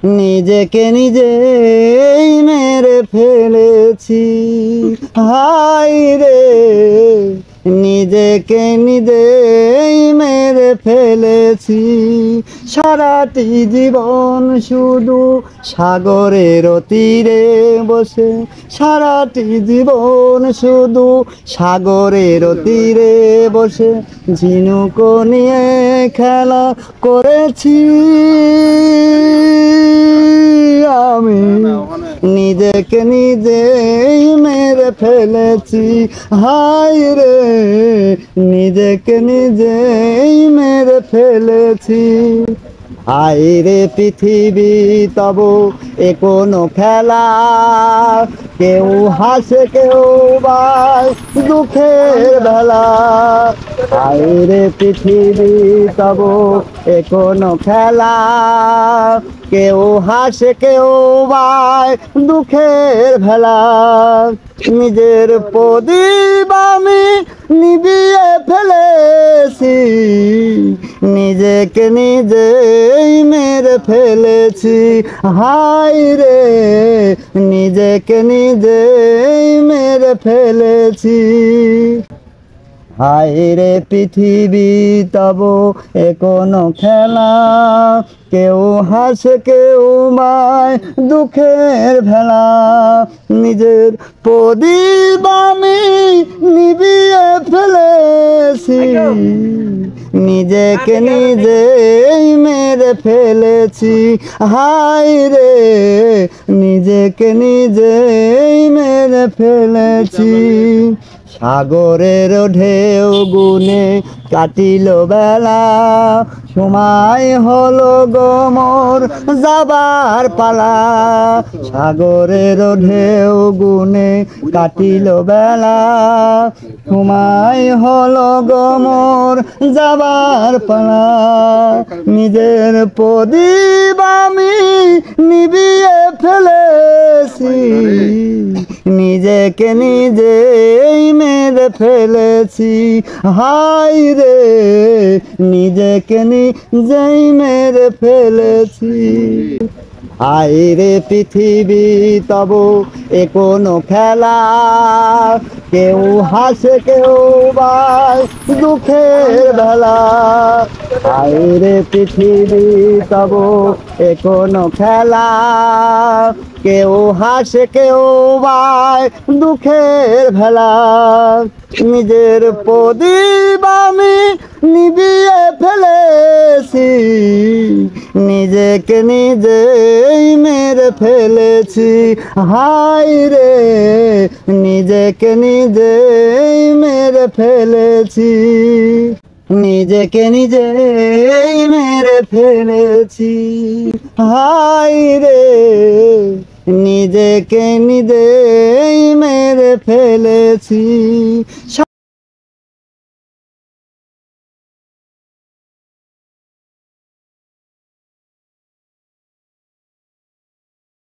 নিজেকে নিজেই মেরে ফেলেছি, হায় রে নিজেকে নিজেই মেরে ফেলেছি। সারাটি জীবন শুধু সাগরের তীরে বসে, সারাটি জীবন শুধু সাগরের তীরে বসে ঝিনুক নিয়ে খেলা করেছি আমি। নিজেকে নিজেই মেরে ফেলেছি, হায় রে নিজেকে নিজেই মেরে ফেলেছি। হায় রে পৃথিবী তব এ কোনো খেলা, কেউ হাসে কেউ বাই দুঃখের বেলা। হায় রে পৃথিবী তব এ কোনো খেলা, কেউ হাসে কেউ বাই দুঃখের ভেলা। নিজের প্রদীপ আমি নিভিয়ে ফেলেছি, নিজেকে নিজেই মেরে ফেলেছি, হায় রে নিজেকে নিজেই মেরে ফেলেছি। হায় রে পৃথিবী তব এ কোনো খেলা, কেউ হাসে কেউ মায় দুঃখের ভেলা। নিজের প্রদীপ আমি নিভিয়ে ফেলেছি, নিজেকে নিজেই মেরে ফেলেছি, হায় রে নিজেকে নিজেই মেরে ফেলেছি। সাগরের ঢেউ গুনে কাটিল বেলা, সময় হলো গো মোর যাবার পালা। সাগরের ঢেউ গুনে কাটিল বেলা, সময় হলো গো মোর যাবার পালা। নিজের প্রদীপ আমি নিভিয়ে ফেলেছি, নিজেকে নিজেই মেরে ফেলেছি, হায় রে নিজেকে নিজেই মেরে ফেলেছি। হায় রে পৃথিবী তব এ কোনো খেলা, কেউ হাসে কেউ বাই দুঃখের বেলা। হায় রে পৃথিবী তব এ কোনো খেলা, কেউ হাসে কেউ বাই দুঃখের ভেলা। নিজের প্রদীপ আমি নিভিয়ে ফেলেছি, নিজেকে নিজেই মেরে ফেলেছি, হায় রে নিজেকে নিজেই মেরে ফেলেছি। নিজেকে নিজেই মেরে ফেলেছি, হায় রে নিজেকে নিজেই মেরে ফেলেছি।